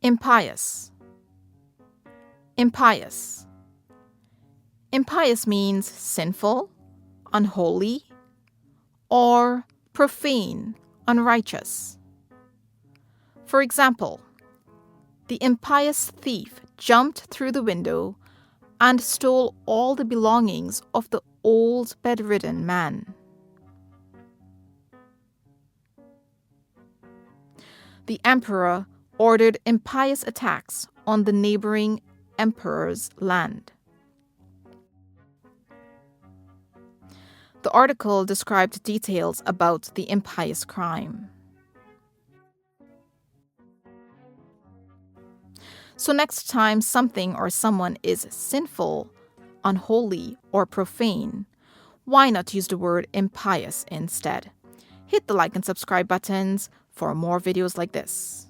Impious. Impious. Impious means sinful, unholy, or profane, unrighteous. For example, the impious thief jumped through the window and stole all the belongings of the old bedridden man. The emperor ordered impious attacks on the neighboring emperor's land. The article described details about the impious crime. So next time something or someone is sinful, unholy, or profane, why not use the word impious instead? Hit the like and subscribe buttons for more videos like this.